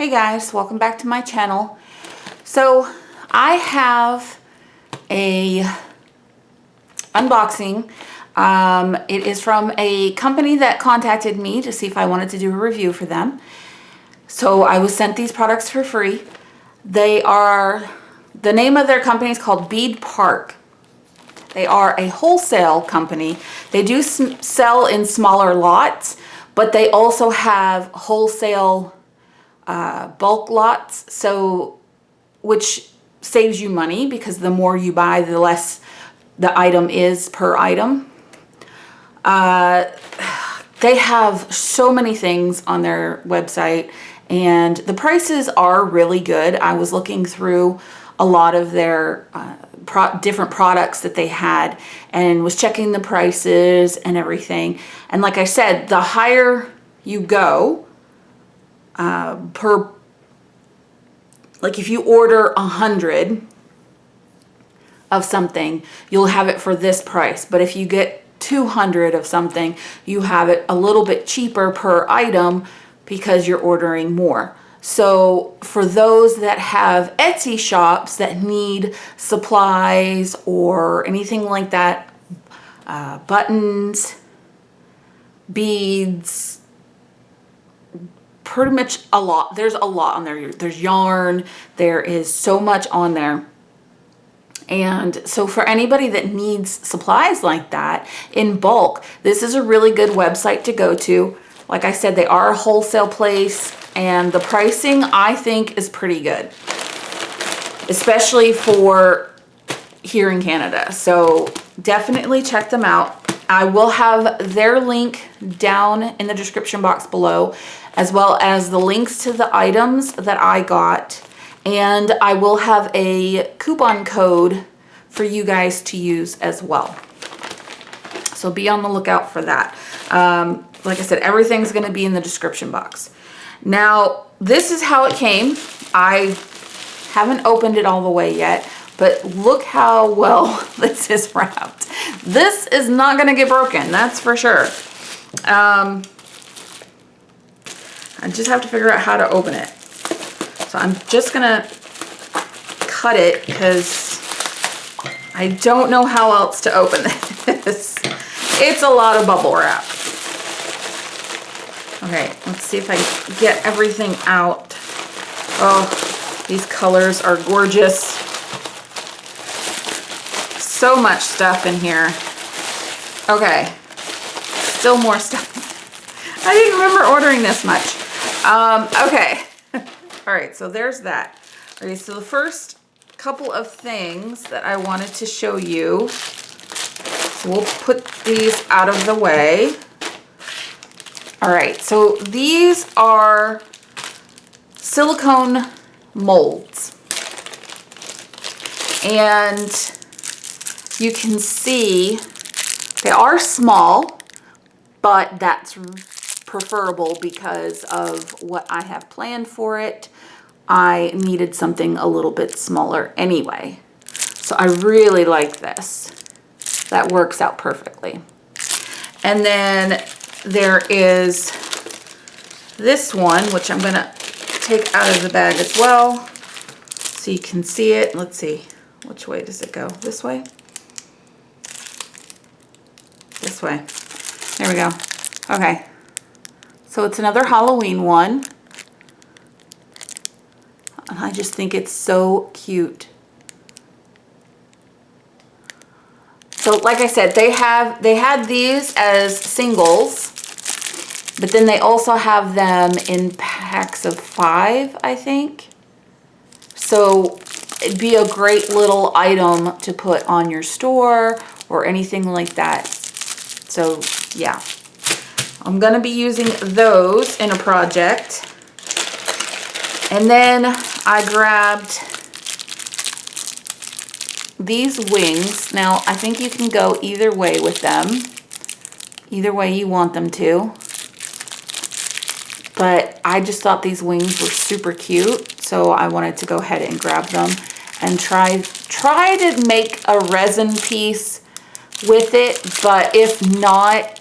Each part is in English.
Hey guys, welcome back to my channel. So I have a unboxing. It is from a company that contacted me to see if I wanted to do a review for them. So I was sent these products for free. The name of their company is called Bead Park. They are a wholesale company. They do sell in smaller lots, but they also have wholesale bulk lots, so which saves you money because the more you buy, the less the item is per item. They have so many things on their website and the prices are really good. I was looking through a lot of their different products that they had and was checking the prices and everything. And like I said, the higher you go, like if you order 100 of something, you'll have it for this price. But if you get 200 of something, you have it a little bit cheaper per item because you're ordering more. So for those that have Etsy shops that need supplies or anything like that, buttons, beads, pretty much a lot. There's a lot on there. There's yarn. There is so much on there. And so for anybody that needs supplies like that in bulk, this is a really good website to go to. Like I said, they are a wholesale place and the pricing I think is pretty good, especially for here in Canada. So definitely check them out. I will have their link down in the description box below, as well as the links to the items that I got. And I will have a coupon code for you guys to use as well. So be on the lookout for that. Like I said, everything's going to be in the description box. Now, this is how it came. I haven't opened it all the way yet, but look how well this is wrapped. This is not going to get broken, that's for sure. I just have to figure out how to open it. So I'm just going to cut it because I don't know how else to open this. It's a lot of bubble wrap. Okay, let's see if I can get everything out. Oh, these colors are gorgeous. So much stuff in here. Okay, still more stuff. I didn't remember ordering this much. Okay. All right, so there's that. Okay, so the first couple of things that I wanted to show you. So we'll put these out of the way. All right, so these are silicone molds. And you can see they are small, but that's preferable because of what I have planned for it. I needed something a little bit smaller anyway. So I really like this. That works out perfectly. And then there is this one, which I'm gonna take out of the bag as well so you can see it. Let's see, which way does it go? This way? This way. There we go. Okay. So it's another Halloween one. And I just think it's so cute. So like I said, they had these as singles, but then they also have them in packs of 5, I think. So it'd be a great little item to put on your store or anything like that. So yeah, I'm gonna be using those in a project. And then I grabbed these wings. Now, I think you can go either way with them. Either way you want them to. But I just thought these wings were super cute. So I wanted to go ahead and grab them and try to make a resin piece with it. But if not,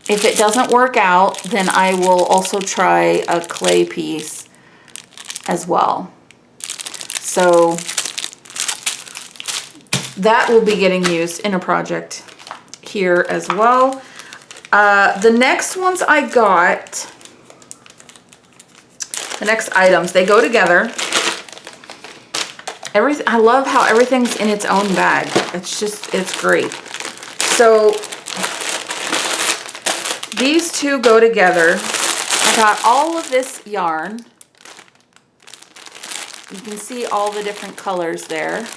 if it doesn't work out, then I will also try a clay piece as well. So that will be getting used in a project here as well. The next ones I got, the next items, they go together. Everything, I love how everything's in its own bag. It's great. So these two go together. I got all of this yarn. You can see all the different colors there.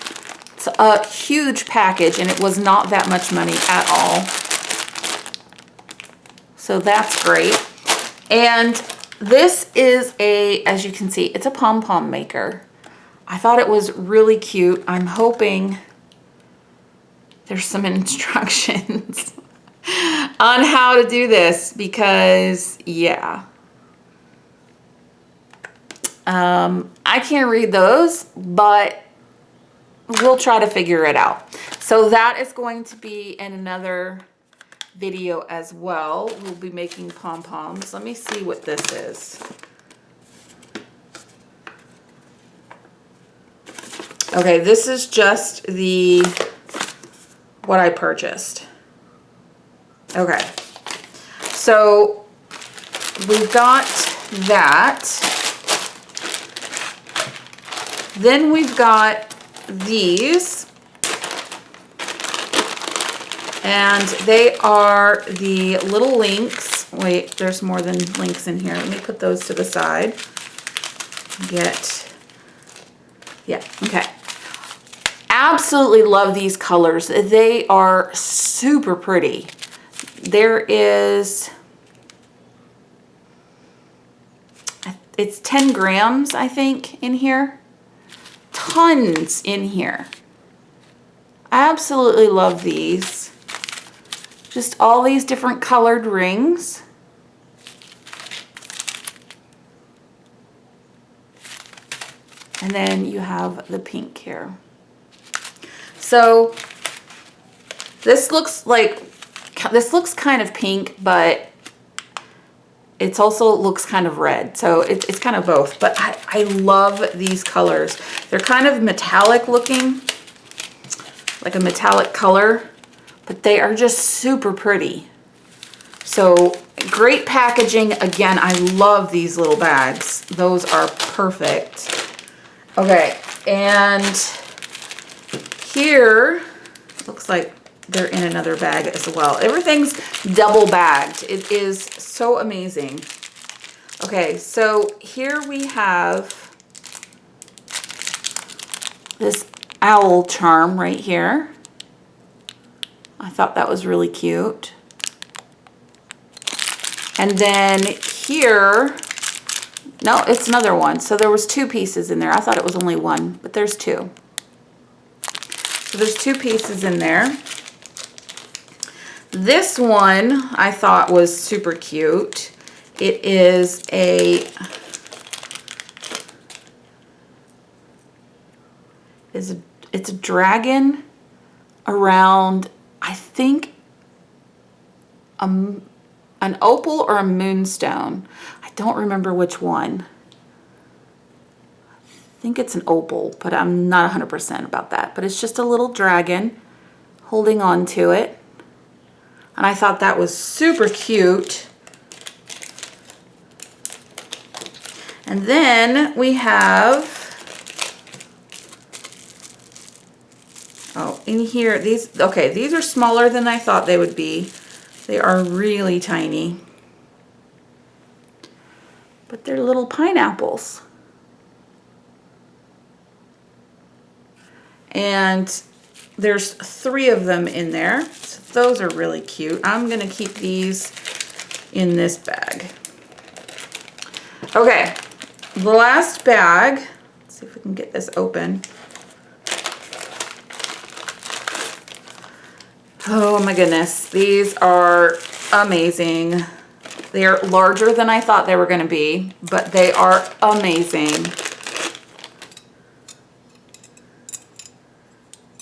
It's a huge package, and it was not that much money at all. So that's great. And this is as you can see, it's a Pom Pom Maker. I thought it was really cute. I'm hoping there's some instructions on how to do this because, yeah. I can't read those, but we'll try to figure it out. So that is going to be in another video as well. We'll be making pom-poms. Let me see what this is. Okay, this is just what I purchased. Okay, so we've got that. Then we've got these, and they are the little links. Wait, there's more than links in here. Let me put those to the side. Yeah, okay. Absolutely love these colors. They are super pretty. There is, it's 10 grams, I think, in here. Tons in here. I absolutely love these. Just all these different colored rings. And then you have the pink here. So this looks kind of pink, but it's also looks kind of red. So it's kind of both, but I love these colors. They're kind of metallic looking, like a metallic color, but they are just super pretty. So great packaging. Again, I love these little bags. Those are perfect. Okay, and here looks like they're in another bag as well. Everything's double bagged. It is so amazing. Okay, so here we have this owl charm right here. I thought that was really cute. And then here, no, it's another one. So there was 2 pieces in there. I thought it was only 1, but there's 2. So there's 2 pieces in there. This one I thought was super cute. It is it's a dragon around, I think, an opal or a moonstone. I don't remember which one. I think it's an opal, but I'm not 100% about that. But it's just a little dragon holding on to it. And I thought that was super cute. And then we have, oh, in here, these are smaller than I thought they would be. They are really tiny. But they're little pineapples. And there's 3 of them in there. So those are really cute. I'm gonna keep these in this bag. Okay, the last bag. Let's see if we can get this open. Oh my goodness, these are amazing. They are larger than I thought they were gonna be, but they are amazing.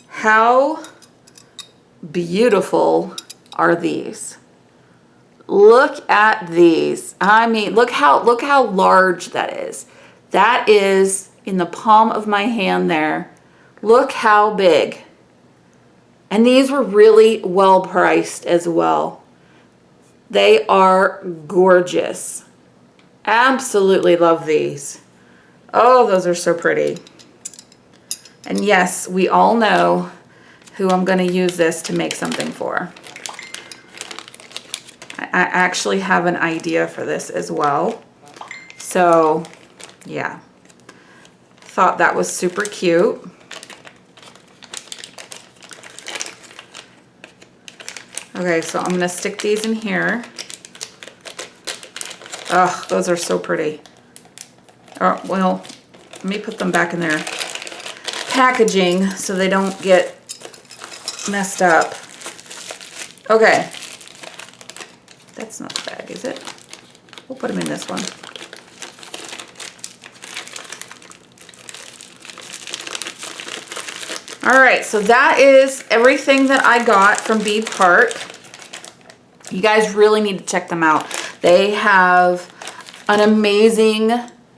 How beautiful are these? Look at these. I mean, look how large that is. That is in the palm of my hand there. Look how big. And these were really well priced as well. They are gorgeous. Absolutely love these. Oh, those are so pretty. And yes, we all know who I'm going to use this to make something for. I actually have an idea for this as well. So, yeah. Thought that was super cute. Okay, so I'm going to stick these in here. Oh, those are so pretty. Oh, well, let me put them back in their packaging so they don't get messed up. Okay. That's not the bag, is it? We'll put them in this one. All right, so that is everything that I got from Bead Park. You guys really need to check them out. They have an amazing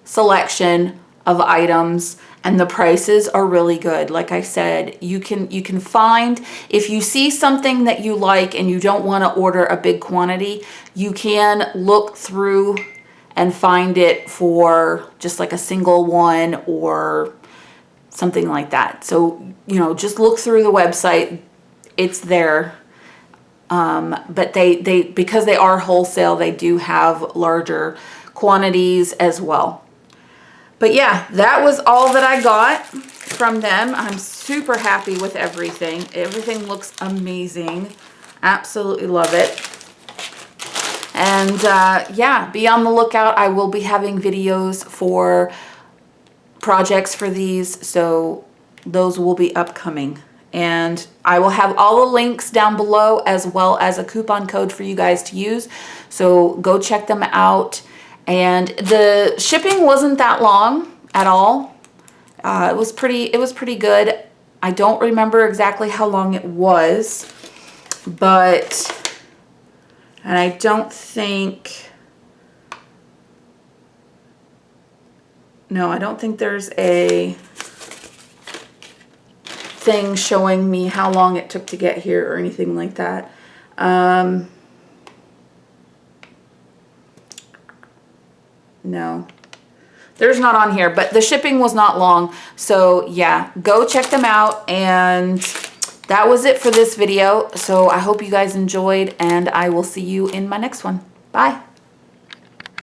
selection of items and the prices are really good. Like I said, you can find, if you see something that you like and you don't want to order a big quantity, you can look through and find it for just like a single one or something like that. So, you know, just look through the website. It's there. But they because they are wholesale, they do have larger quantities as well. But yeah, that was all that I got from them. I'm super happy with everything. Everything looks amazing. Absolutely love it. And yeah, be on the lookout. I will be having videos for projects for these, so those will be upcoming. And I will have all the links down below as well as a coupon code for you guys to use. So go check them out. And the shipping wasn't that long at all. It was pretty good. I don't remember exactly how long it was, but, and I don't think, no, I don't think there's a thing showing me how long it took to get here or anything like that. No, there's not on here, but the shipping was not long. So yeah, go check them out. And that was it for this video. So I hope you guys enjoyed and I will see you in my next one. Bye.